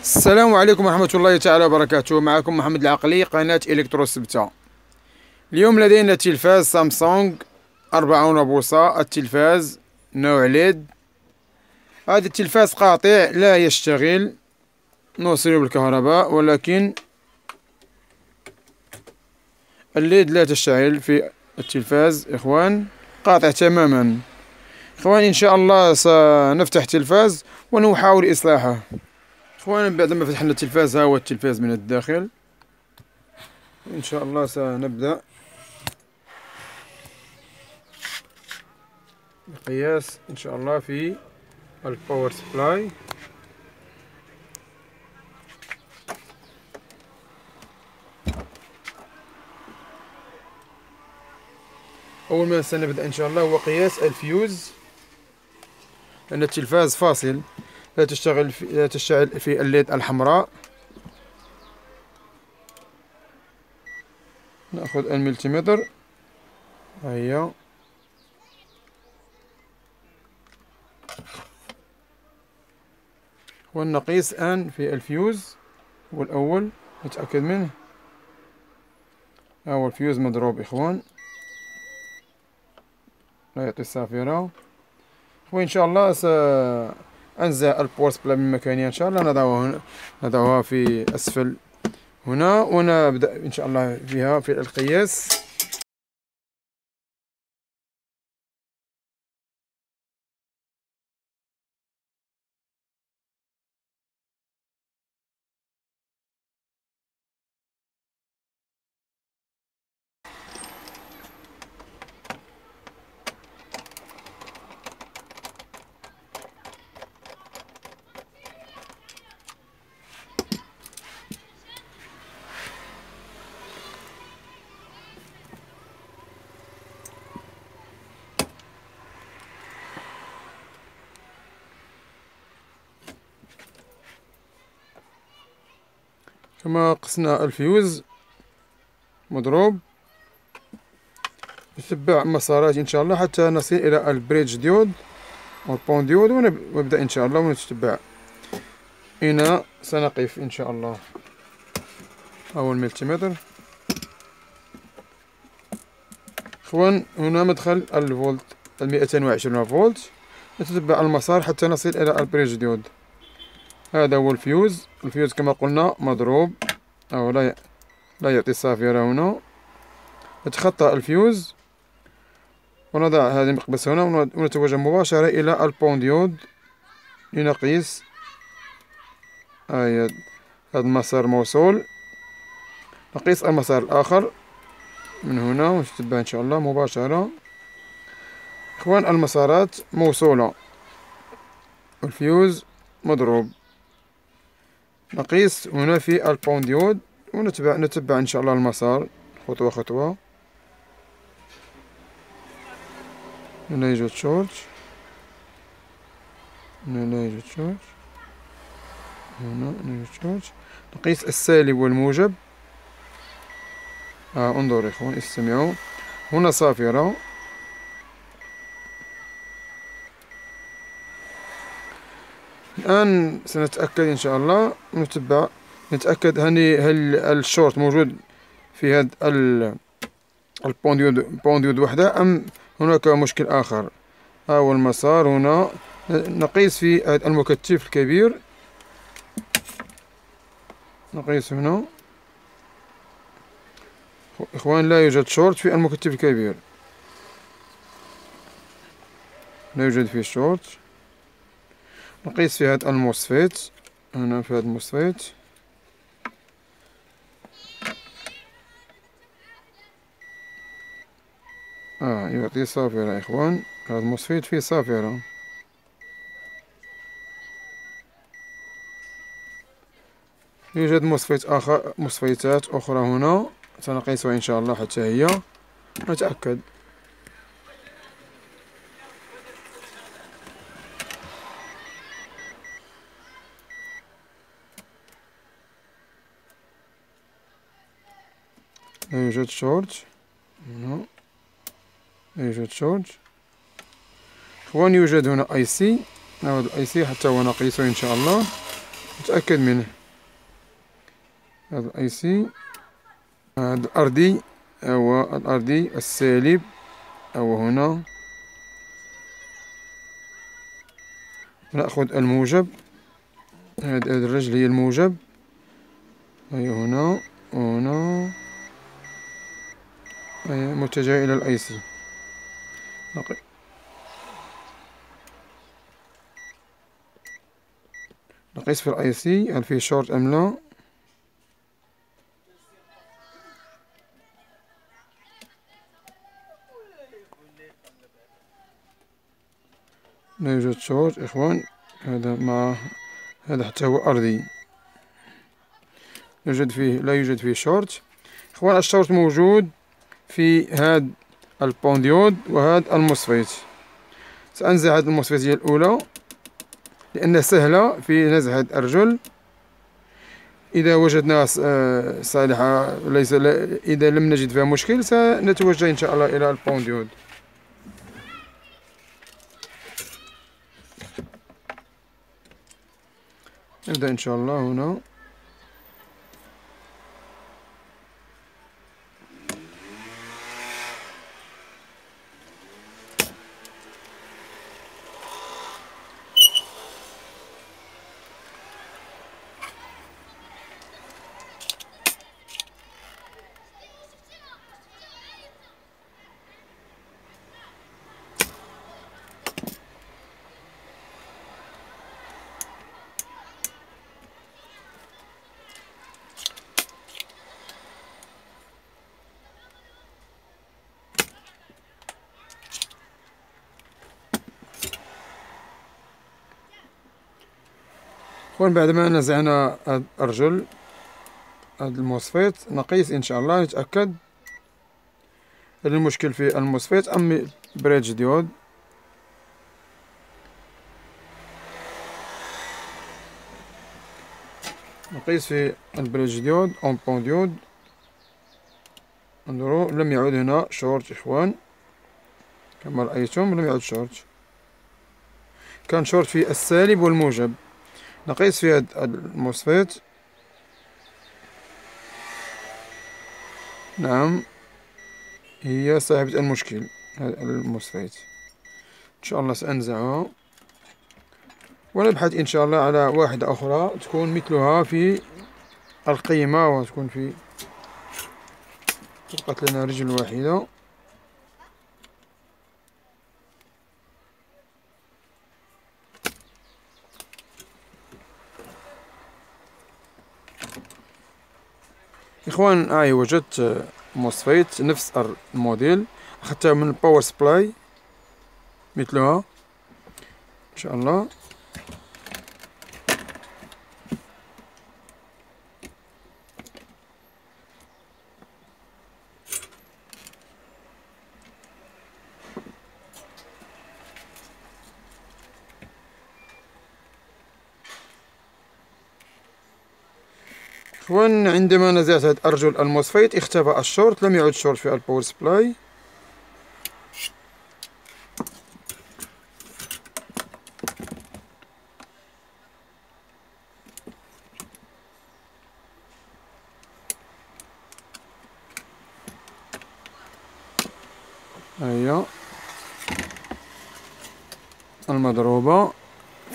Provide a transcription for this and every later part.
السلام عليكم ورحمة الله تعالى وبركاته. معكم محمد العقلي، قناة إلكترو سبتة. اليوم لدينا تلفاز سامسونج 40 بوصة. التلفاز نوع ليد. هذا التلفاز قاطع لا يشتغل، نوصله بالكهرباء، ولكن الليد لا تشتغل في التلفاز. إخوان، قاطع تماما. إخوان، إن شاء الله سنفتح التلفاز ونحاول إصلاحه. إخوان، بعد ما فتحنا التلفاز، ها هو التلفاز من الداخل. إن شاء الله سنبدأ بقياس إن شاء الله في الباور سبلاي. أول ما سنبدأ إن شاء الله هو قياس الفيوز، لأن التلفاز فاصل، لا تشتغل في الليد الحمراء. نأخذ الملتيمتر، هيا، ونقيس الآن في الفيوز. هو الأول نتأكد منه. هو الفيوز مضروب إخوان، لا يعطي الصافرة. وإن شاء الله سأنزع الباور سبلاي من مكانها. إن شاء الله نضعها في أسفل هنا، ونبدأ إن شاء الله فيها في القياس. كما قسنا الفيوز مضروب، نتبع مسارات إن شاء الله حتى نصل إلى البريدج ديود أو البون ديود، ونبدأ إن شاء الله ونتبع. هنا سنقف إن شاء الله. أول ملتيمتر إخوان، هنا مدخل الفولت 220 فولت. نتبع المسار حتى نصل إلى البريدج ديود. هذا هو الفيوز. الفيوز كما قلنا مضروب، أو لا يعطي الصافرة. هنا نتخطى الفيوز ونضع هذه المقبس هنا، ونتوجه مباشرة إلى البون ديود لنقيس. هذا المسار موصول، نقيس المسار الآخر من هنا ونتبع إن شاء الله مباشرة. إخوان، المسارات موصولة، الفيوز مضروب. نقيس هنا في البون ديود ونتبع إن شاء الله المسار خطوة خطوة. هنا يوجد شورت، هنا لا يوجد شورت، هنا يوجد شورت. نقيس السالب والموجب. انظروا إخوان، استمعوا. هنا صافرة. الآن سنتأكد إن شاء الله، نتأكد هل الشورت موجود في هذا البون ديود وحده، أم هناك مشكل آخر. ها هو المسار هنا. نقيس في هذا المكثف الكبير، نقيس هنا. إخوان، لا يوجد شورت في المكثف الكبير، لا يوجد فيه شورت. نقيس في هذا الموسفيت، هنا في هذا الموسفيت. يعطي صافرة إخوان. هذا الموسفيت فيه صافرة. يوجد موسفيتات أخرى هنا، سنقيسها إن شاء الله حتى هي نتأكد. لا يوجد شورت هنا، لا يوجد شورت. إخوان، يوجد هنا اي سي. ناخذ الاي سي حتى هو نقيسه إن شاء الله، نتأكد منه. هذا الاي سي، هذا الأرضي أو الأرضي السالب أو هنا. نأخذ الموجب، هذه الرجل هي الموجب، هي هنا وهنا، هي متجهة إلى الاي سي. نقيس في الاي سي هل فيه شورت أم لا. لا يوجد شورت إخوان، هذا مع هذا حتى هو أرضي، لا يوجد فيه شورت. إخوان الشورت موجود في هاد البونديود وهاد الموسفيت. سأنزع هاد الموسفيتية الأولى لأنها سهلة في نزع هاد الأرجل. إذا وجدناها صالحة، إذا لم نجد فيها مشكل سنتوجه إن شاء الله إلى البونديود. نبدأ إن شاء الله هنا. أخوان بعدما نزعنا هاد الأرجل، هاد الموسفيت، نقيس إن شاء الله نتأكد هل المشكل في الموسفيت أم بريدج ديود. نقيس في البريدج ديود أو بون ديود، انظروا لم يعد هنا شورت إخوان كما رأيتم، لم يعد شورت، كان شورت في السالب والموجب. نقيس في هاد الموسفيت، نعم هي صاحبة المشكل هاد الموسفيت. إن شاء الله سأنزعها ونبحث إن شاء الله على واحدة أخرى تكون مثلها في القيمة وتكون في، تبقت لنا رجل واحدة. إخوان وجدت موسفيت نفس الموديل، أخذتها من الباور سبلاي مثلها إن شاء الله. إخوان عندما نزعت هاد أرجل الموسفيت اختفى الشورت، لم يعد شورت في الباور سبلاي. هيا المضروبة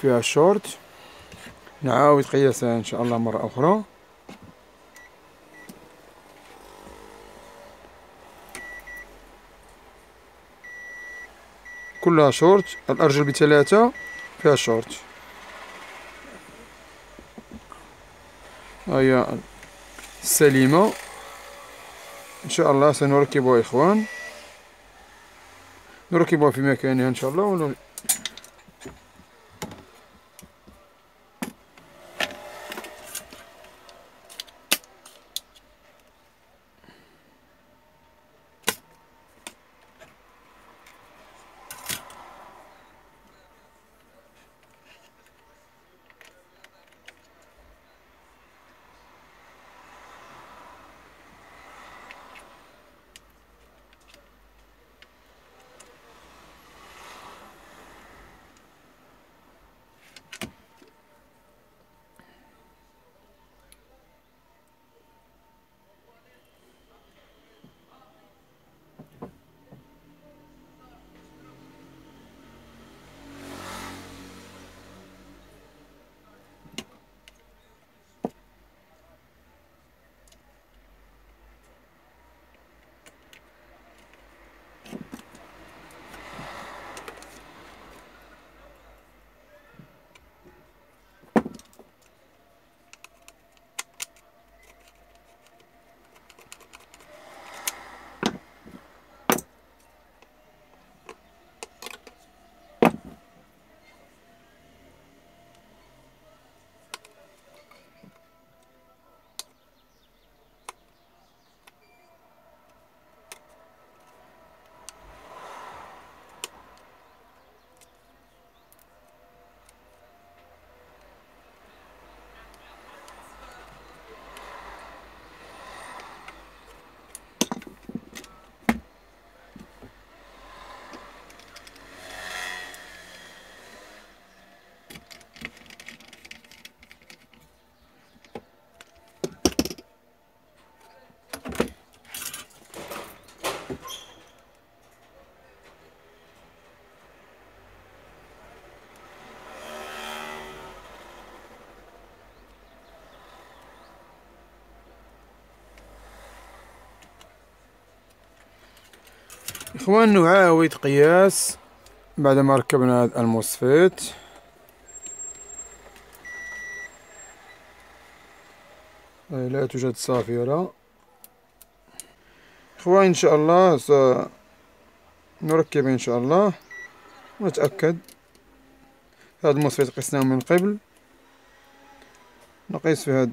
فيها الشورت، نعاود قياسها إن شاء الله مرة أخرى. كلها شورت، الأرجل بثلاثة فيها شورت. هيا السليمة إن شاء الله سنركبها إخوان، نركبها في مكانها إن شاء الله. إخوان نعاود قياس بعدما ركبنا هذا الموسفيت. لا توجد صافرة. إخوان إن شاء الله سنركب إن شاء الله ونتأكد. هذا الموسفيت قسناه من قبل، نقيس في هذا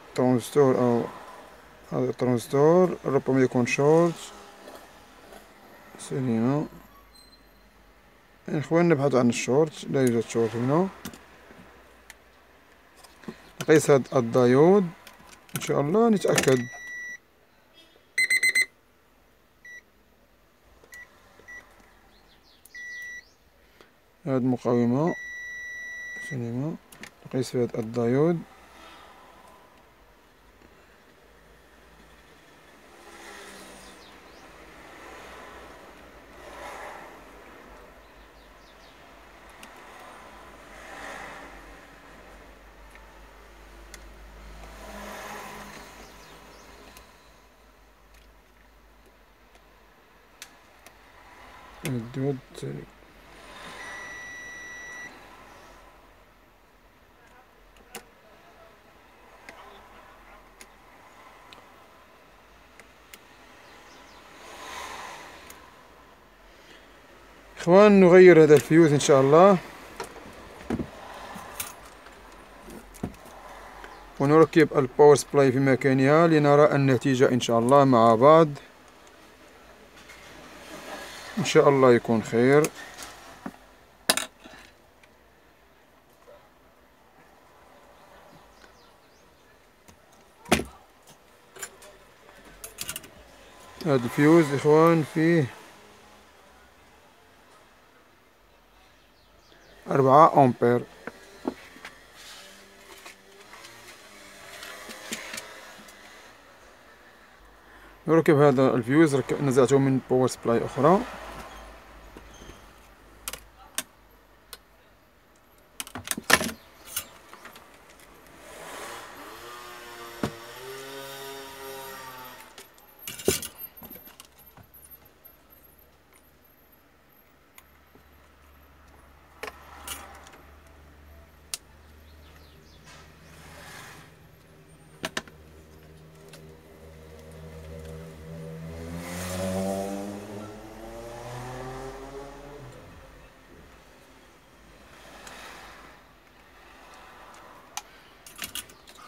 الترانزستور أو هذا الترانزستور، ربما يكون شورت. سليمة. إخوان نبحث عن الشورت، لا يوجد شورت هنا. نقيس هذا الدايود إن شاء الله نتأكد. هذه المقاومة سليمة. نقيس في هذا الدايود. الديود إخوان نغير هذا الفيوز إن شاء الله ونركب الباور سبلاي في مكانها لنرى النتيجة إن شاء الله مع بعض. إن شاء الله يكون خير. هذا الفيوز إخوان فيه 4 أمبير. نركب هذا الفيوز، نزعته من باور سبلاي أخرى.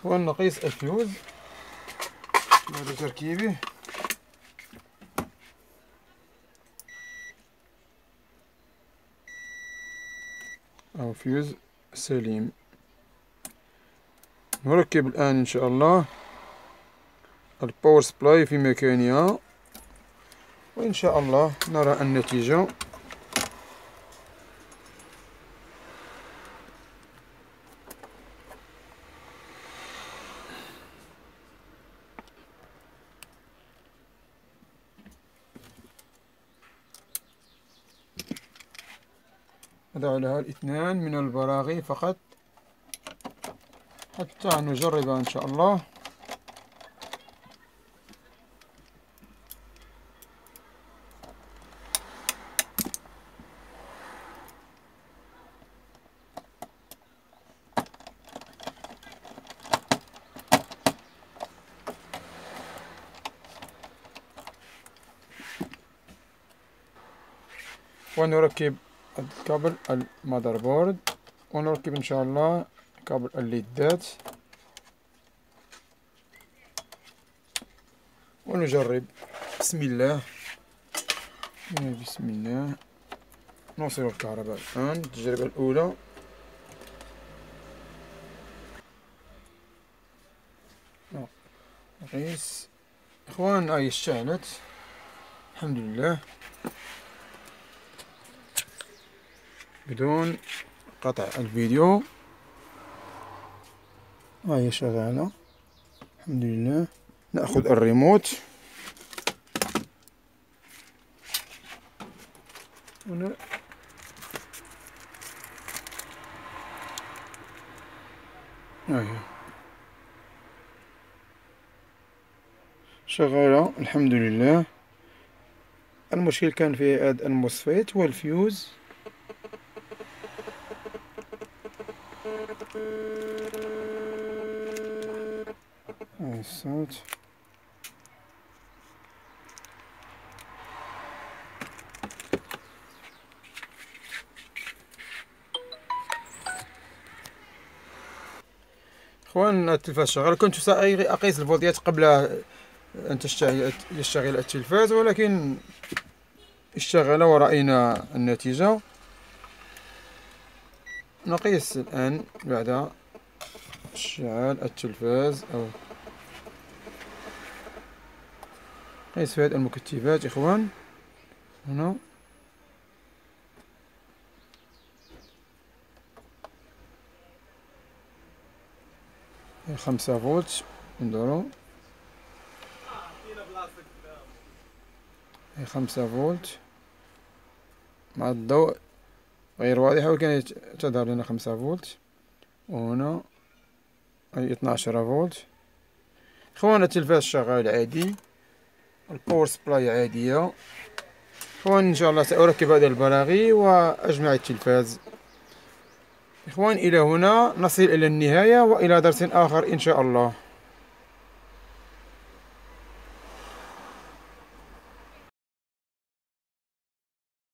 ونقيس الفيوز بعد تركيبه. أو فيوز سليم. نركب الآن إن شاء الله الباور سبلاي في مكانها، وإن شاء الله نرى النتيجة. أضع لها 2 من البراغي فقط حتى نجربها إن شاء الله. ونركب الكابل المذر بورد، ونركب إن شاء الله كابل الليدات، ونجرب. بسم الله. بسم الله. نوصل الكهرباء الآن. التجربة الأولى. نقيس إخوان. اشتعلت الحمد لله بدون قطع الفيديو. هي شغالة الحمد لله. نأخذ الريموت هنا. شغالة الحمد لله. المشكل كان في هذا الموسفيت والفيوز. الصوت اخوان، التلفاز شغال. كنت اقيس الفولتيات قبل ان يشتغل التلفاز، ولكن اشتغل ورأينا النتيجة. نقيس الآن بعد اشتعال التلفاز، أو نقيس في هذه المكتفات إخوان. هنا 5 فولت، ندورو 5 فولت مع الضوء غير واضحة، ولكن تظهر لنا 5 فولت. وهنا أي 12 فولت. إخوان التلفاز شغال عادي، الباور سبلاي عادية. إخوان إن شاء الله سأركب هذه البراغي وأجمع التلفاز. إخوان، إلى هنا نصل إلى النهاية، وإلى درس آخر إن شاء الله.